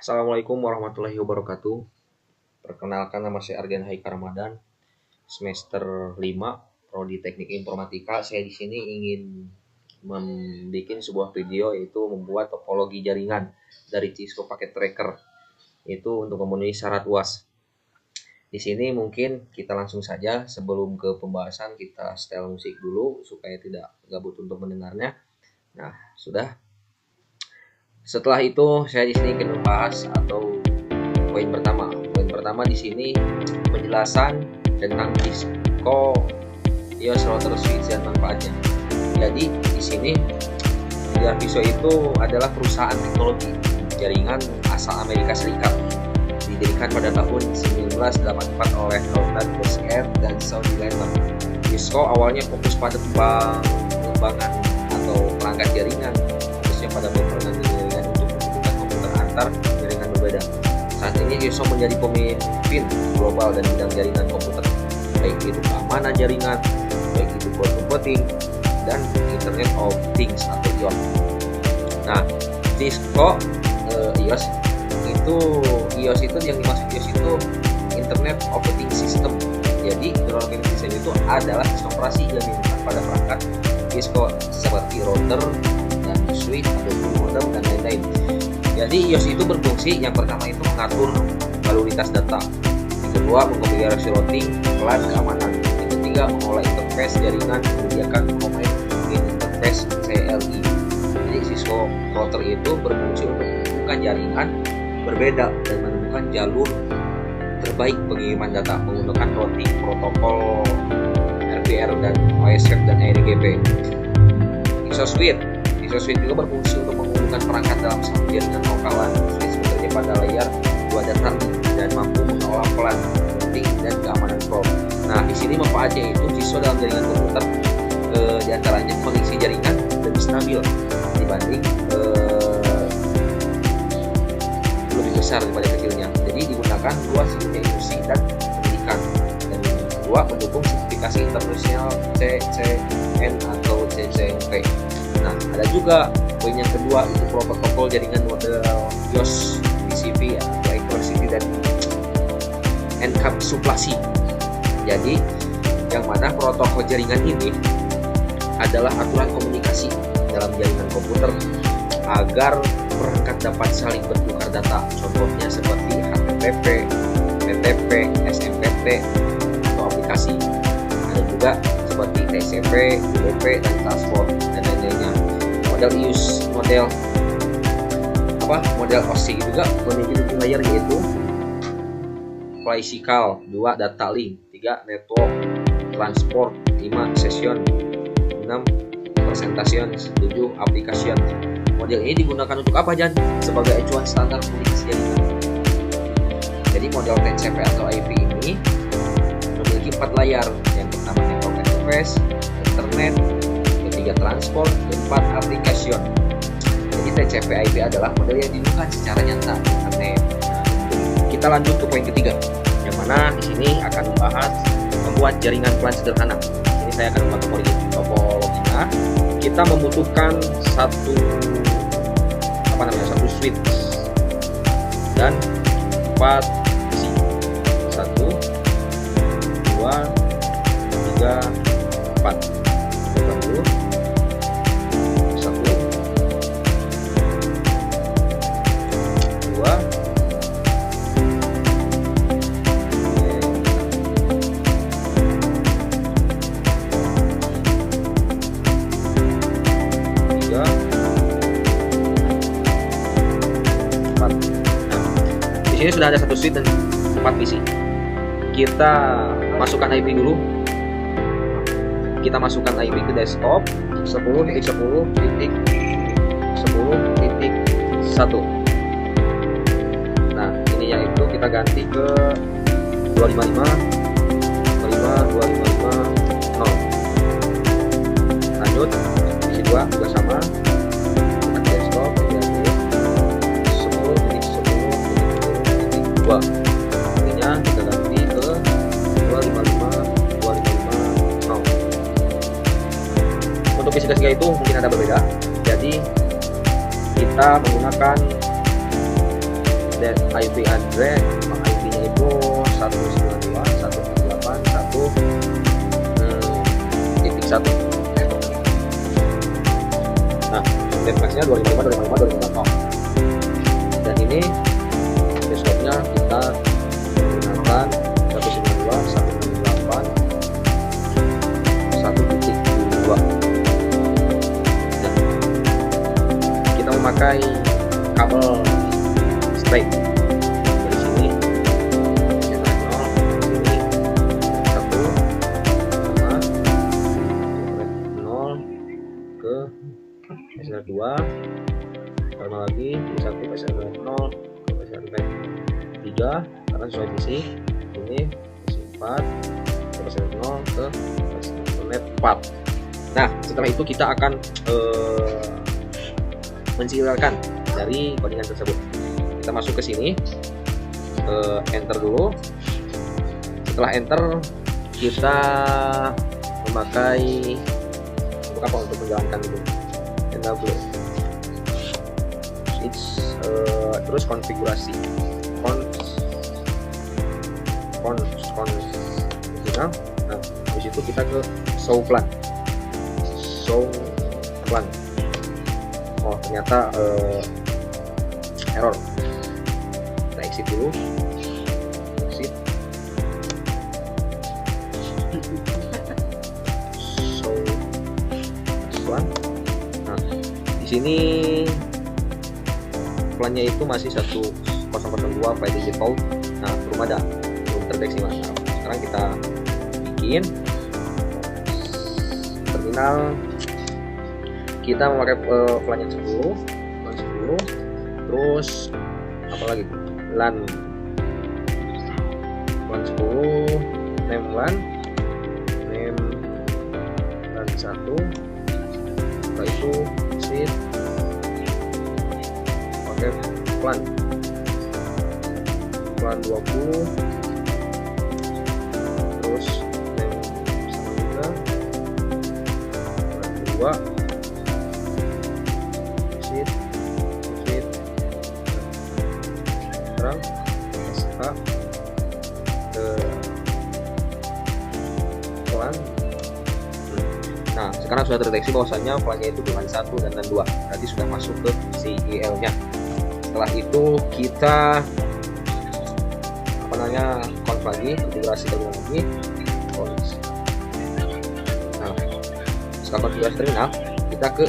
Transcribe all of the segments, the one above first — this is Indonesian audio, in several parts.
Assalamualaikum warahmatullahi wabarakatuh. Perkenalkan, nama saya Argen Haika Ramadan, semester 5, Prodi Teknik Informatika. Saya di sini ingin membuat sebuah video, yaitu membuat topologi jaringan dari Cisco Packet Tracker, itu untuk memenuhi syarat UAS. Di sini mungkin kita langsung saja, sebelum ke pembahasan kita setel musik dulu supaya tidak gabut untuk mendengarnya. Nah, sudah. Setelah itu saya di sini akan membahas atau poin pertama. Poin pertama di sini penjelasan tentang Cisco EOS Router Switch dan manfaatnya. Jadi di sini Cisco itu adalah perusahaan teknologi jaringan asal Amerika Serikat. Didirikan pada tahun 1984 oleh Ronald Bosquet dan Saudi Lehman. Cisco awalnya fokus pada pengembangan atau perangkat jaringan, khususnya pada pengembangan jaringan untuk menghubungkan komputer antar jaringan berbeda. Saat ini Cisco menjadi pemimpin global dan bidang jaringan komputer, baik itu keamanan jaringan, baik itu cloud computing, dan Internet of Things atau IoT. Nah, Cisco EOS itu yang dimaksud EOS itu Internet Operating System. Jadi Internet Operating System itu adalah sistem operasi yang digunakan pada perangkat Cisco seperti router dan switch atau modem dan lain-lain. Jadi EOS itu berfungsi, yang pertama itu mengatur lalu lintas data, yang kedua mengkonfigurasi routing, LAN, keamanan, yang ketiga mengolah interface jaringan, menyediakan command interface CLI. Jadi Cisco router itu berfungsi untuk menghubungkan jaringan berbeda dan menemukan jalur terbaik pengiriman data menggunakan routing protokol RPR dan OSF dan ARGB. Cisco Switch juga berfungsi untuk menghubungkan perangkat dalam satu jaringan lokalan. Switch bekerja pada layar 2 datar dan mampu mengolah pelan routing dan keamanan probe. Nah, di sini manfaatnya itu Cisco dalam jaringan komputer diantaranya koneksi jaringan lebih stabil dibanding lebih besar daripada kecilnya. Jadi digunakan luas dunia industri dan pendidikan. Dan yang kedua, mendukung sertifikasi internasional CCN atau CCNP. Nah, ada juga poin yang kedua, itu protokol jaringan model EOS, TCP atau encryption dan enkapsulasi. Jadi yang mana protokol jaringan ini adalah aturan komunikasi dalam jaringan komputer agar perangkat dapat saling bertukar data. Contohnya seperti HTTP, FTP, SMPT atau aplikasi. Ada juga seperti TCP, UDP, dan transport dan lain-lainnya. Model OSI juga memiliki layer, yaitu Physical, 2 data link, 3 network transport, 5 session, 6 presentation, 7 application. Model ini digunakan untuk apa, Jan? Sebagai acuan standar komunikasi jaringan. Jadi model TCP atau IP ini memiliki 4 layar. Yang pertama network interface, internet, ketiga transport, 4 application. Jadi TCP IP adalah model yang digunakan secara nyata di internet. Kita lanjut ke poin ketiga, yang mana di sini akan membahas membuat jaringan plan sederhana. Ini saya akan membuat topologinya. Kita membutuhkan satu switch dan 4 besi. 1, 2, 3, 4. Coba dulu. 1, 2. Di sini sudah ada satu switch dan 4 PC. Kita masukkan IP dulu. Kita masukkan IP ke desktop 10.10.10.1. Nah, ini yang itu kita ganti ke 255.255.0. Lanjut, isi 2 juga sama. Desktop ininya kita ganti ke 255.255.0. Untuk isi-isi itu mungkin ada berbeda. Jadi kita menggunakan dan IP address IP nya itu 192.168.1.1. Nah, netmasknya 255.255.255. Dan ini passwordnya kita menggunakan 192.168.1.2. Nah, kita memakai kabel straight dari sini, sini 1 sama 0 ke SR2, sama lagi 1 ke SR0 ke SR3 karena sesuai visi. Ini SR4 ke SR0 ke SR4. Nah, setelah itu kita akan menserialkan dari codingan tersebut. Kita masuk ke sini, enter dulu. Setelah enter, kita memakai untuk menjalankan itu. Enable switch, terus konfigurasi nah di situ kita ke show plan. Oh, ternyata error. Kita exit dulu, exit. Show plan. Nah, di sini plannya itu masih 1002 by default. Nah, belum terdeteksi mas. Nah, sekarang kita bikin terminal. Kita memakai plan yang 10, terus apa lagi? LAN 10, name LAN 1. Setelah itu exit, pakai plan 20, terus name sama juga plan 2. Sekarang SK ke plan. Nah, sekarang sudah terdeteksi bahwasannya plannya itu dengan 1 dan 2, berarti sudah masuk ke CIL nya. Setelah itu kita conf lagi, konfigurasi terminal lagi. Nah, setelah konfigurasi terminal, kita ke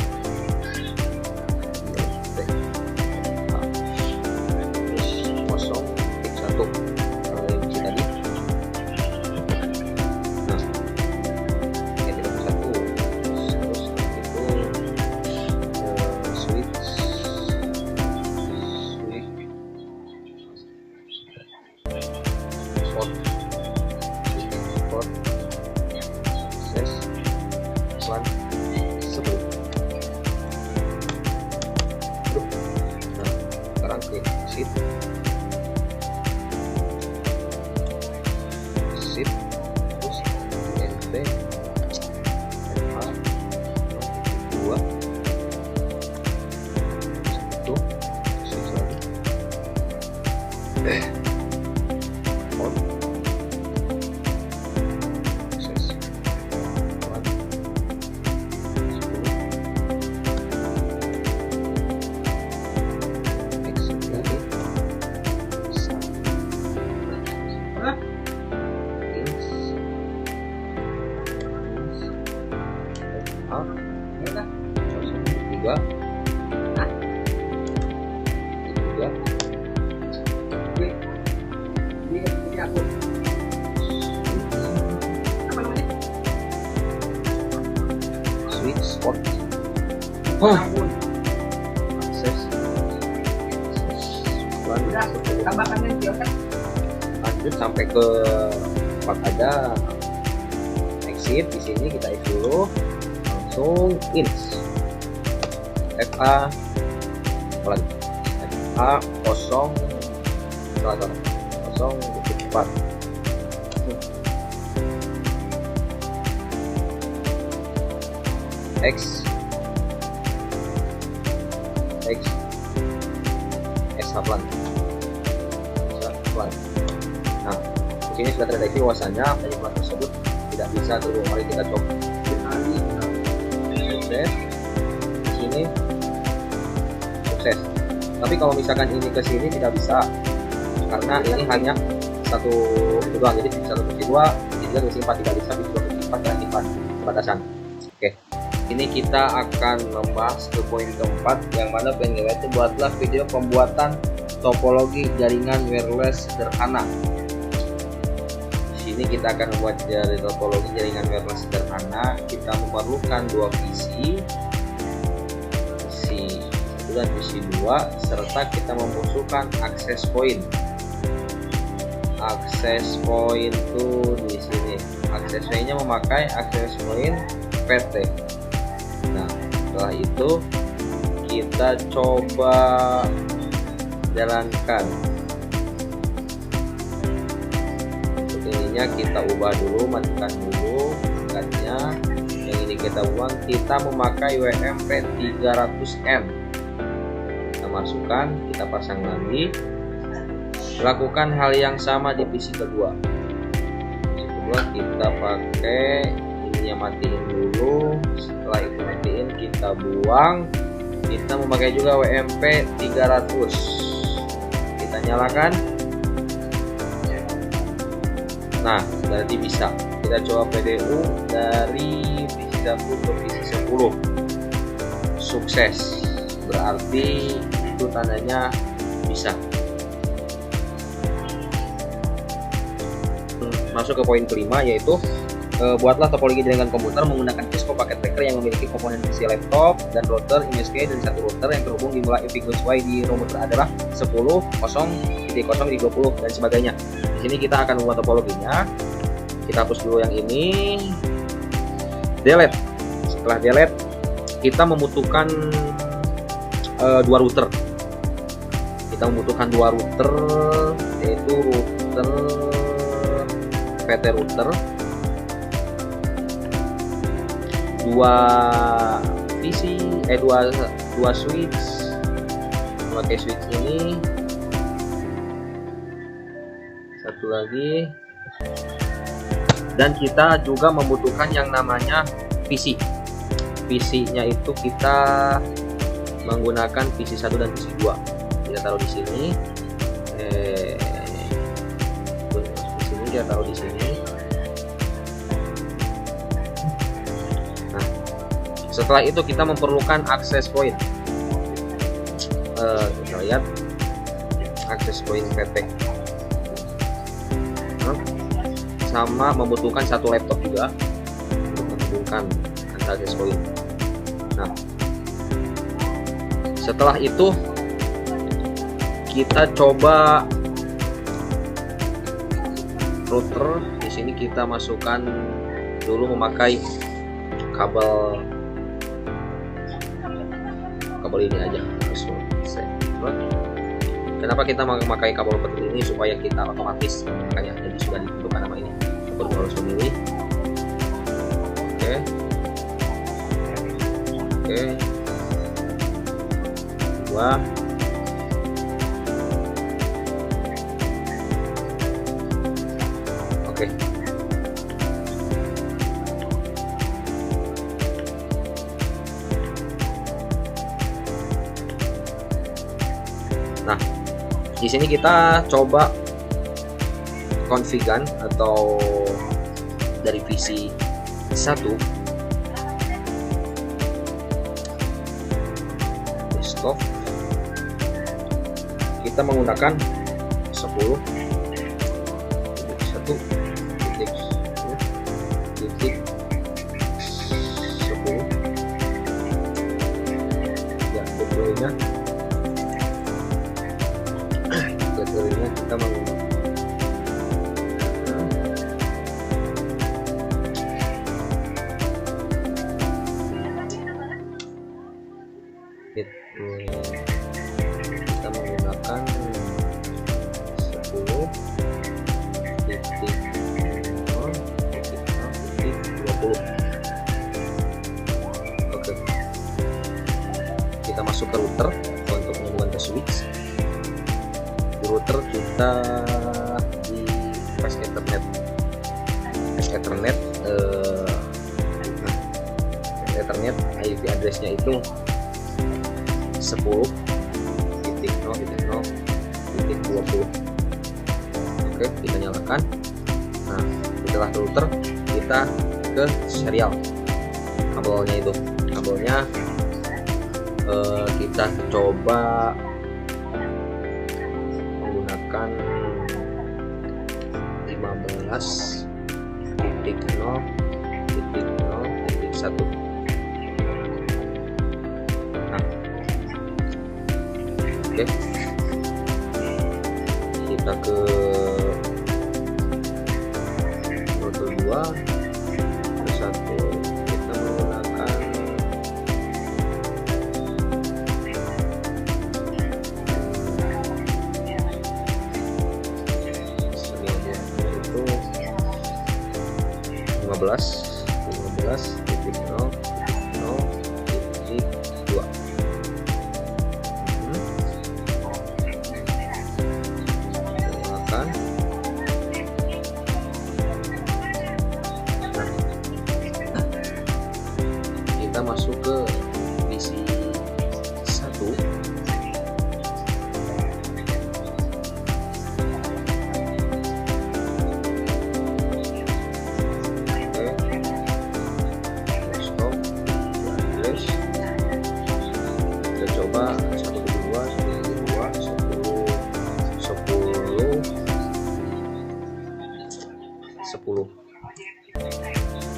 plan 10. Nah, sekarang ke exit, terus NT MA 2 1 switch spot. Akses lanjut sampai ke part ada exit. Di sini kita exit dulu, langsung ins FA lagi FA 0 4 X S plan sesuai. Nah, di sini sudah terdeteksi bahwasanya penyebab tersebut tidak bisa dulu. Mari kita coba. Sukses. Di sini sukses. Tapi kalau misalkan ini ke sini tidak bisa, karena ini hanya satu itu doang. Jadi 1/2, 3/4 tidak bisa, 2/4 batasan. Oke. Ini kita akan membahas ke poin keempat, yang mana poin itu buatlah video pembuatan topologi jaringan wireless sederhana. Di sini kita akan membuat topologi jaringan wireless sederhana. Kita memerlukan dua PC 1 dan PC 2, serta kita membutuhkan access point. Access point tuh di sini. Access point-nya memakai access point PT. Nah, setelah itu kita coba jalankan. Untuk ininya kita ubah dulu, matikan dulu tingkatnya. Yang ini kita buang, kita memakai WMP 300M. Kita masukkan, kita pasang lagi. Lakukan hal yang sama di PC kedua. PC kedua kita pakai ininya, matiin dulu. Setelah itu matiin, kita buang. Kita memakai juga WMP 300. Kita nyalakan. Nah, berarti bisa. Kita coba PDU dari PC 1 ke PC 10. Sukses. Berarti itu tandanya bisa. Masuk ke poin kelima, yaitu buatlah topologi jaringan komputer menggunakan Cisco paket tracker yang memiliki komponen PC laptop dan router IMSK dari satu router yang terhubung di mulai Y di router adalah 10, 0, 0, 20 dan sebagainya. Di sini kita akan membuat topologinya. Kita hapus dulu yang ini. Delete. Setelah delete, kita membutuhkan dua router. Kita membutuhkan dua router, yaitu router PT router, dua switch, memakai switch ini, satu lagi, dan kita juga membutuhkan yang namanya PC. PC-nya itu kita menggunakan PC 1 dan PC 2. Kita taruh di sini. Kita taruh di sini. Nah, setelah itu kita memerlukan access point. Kita lihat access point PT. Sama membutuhkan satu laptop juga untuk menghubungkan access point. Nah, setelah itu kita coba router. Di sini kita masukkan dulu memakai kabel ini aja. Kenapa kita memakai kabel seperti ini? Supaya kita otomatis, makanya jadi sudah ditentukan nama ini. Kita harus memilih. Oke. Dua. Oke. Nah, di sini kita coba configure atau dari PC 1 desktop, kita menggunakan 10 titik 10 ya, deploy-nya kita menggunakan kita menggunakan 10 titik 20. Oke, kita masuk ke router untuk menghubungkan ke switch. router kita di fast Ethernet. Ethernet IP addressnya itu 10.0.0.20. Oke, kita nyalakan. Nah, setelah router kita ke serial kabelnya itu. Kabelnya kita coba menggunakan 15.0.0.1. Nah, oke, kita ke router 2 ke 1. Kita menggunakan itu 15.0.0.2. Menggunakan. Kita masuk ke misi 1. Kita coba 10.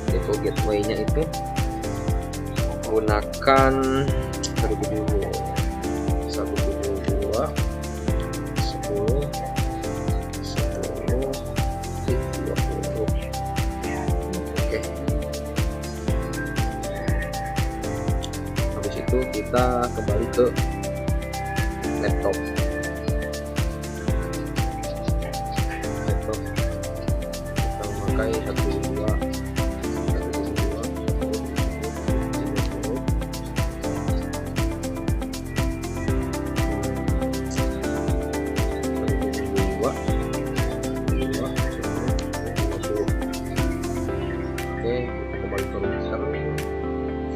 Itu gateway-nya itu menggunakan 172 10 20. Oke, habis itu kita kembali ke laptop. Kita memakai 172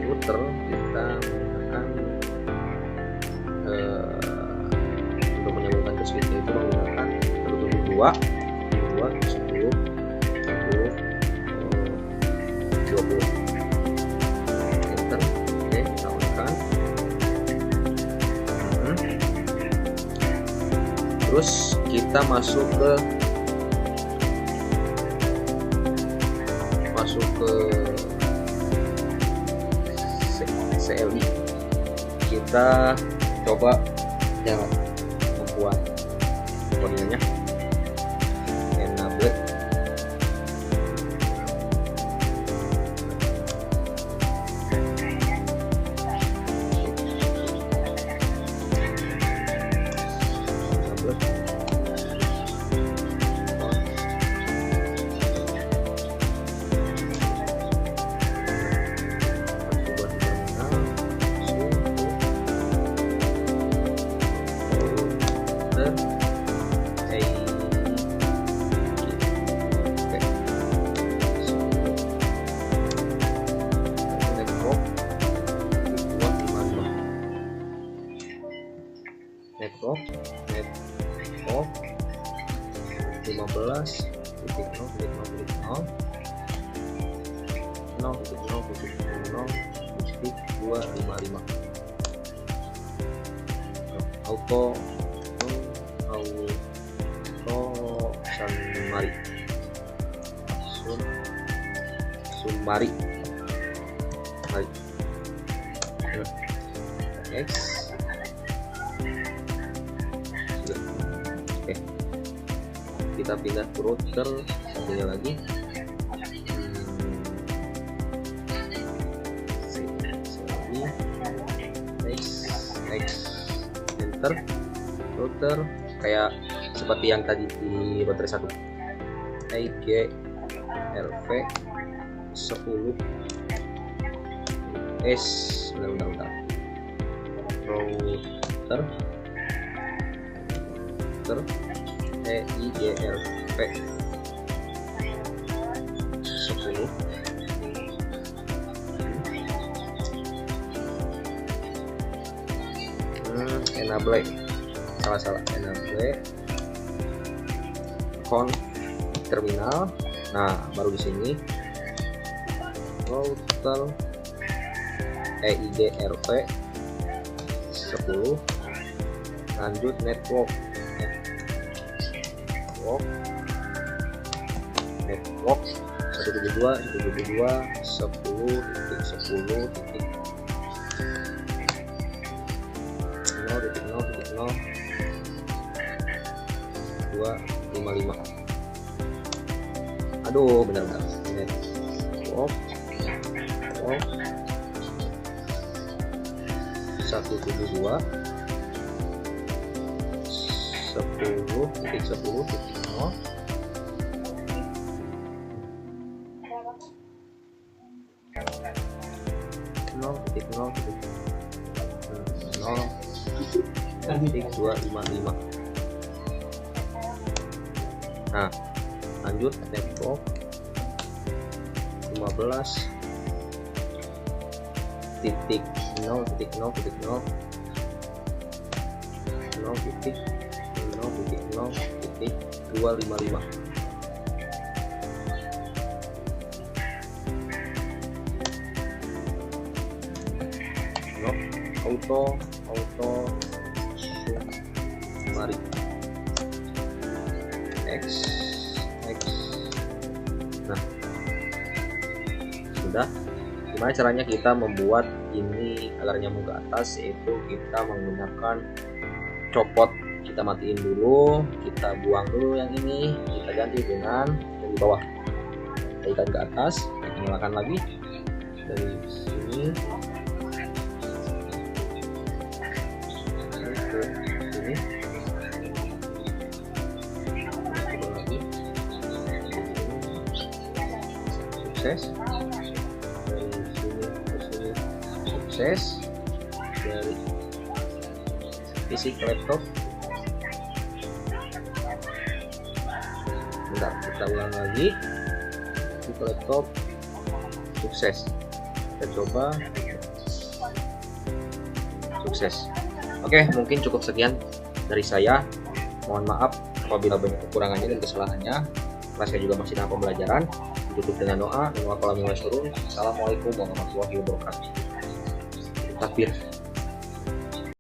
router. Kita menggunakan untuk menyambungkan ke switch itu menggunakan 2 10 20. Enter. Oke, kita on-kan. Terus kita masuk ke CLI. Kita coba yang membuat kodenya enable. Network 15.0.0.0.0.255 auto Sunmari X. Oke, kita pindah ke router satunya lagi. Enter. Router kayak seperti yang tadi di router 1. IGRV 10 S. Bentar. Router semester EIGRP 10. Enable, salah enable account terminal. Nah, baru di sini router EIGRP 10, lanjut network 172.10.10.0.0.255. Aduh, benar-benar network 172 10.10.0 0.255. Nah, lanjut network 15.0.0.0.255. auto mari X. Nah, sudah. Gimana caranya kita membuat ini agar nyambung ke atas, yaitu kita menggunakan copot. Kita matiin dulu, kita buang dulu yang ini, kita ganti dengan yang di bawah, kita ke atas, kita nyalakan lagi dari sini ke sini, sukses. Dari sini ke sini sukses. Dari PC ke laptop. Bentar, kita ulang lagi. Di laptop sukses. Kita coba. Sukses. Oke, mungkin cukup sekian dari saya. Mohon maaf apabila banyak kekurangannya dan kesalahannya. Karena saya juga masih dalam pembelajaran. Ditutup dengan doa. Assalamualaikum warahmatullahi wabarakatuh. Takbir.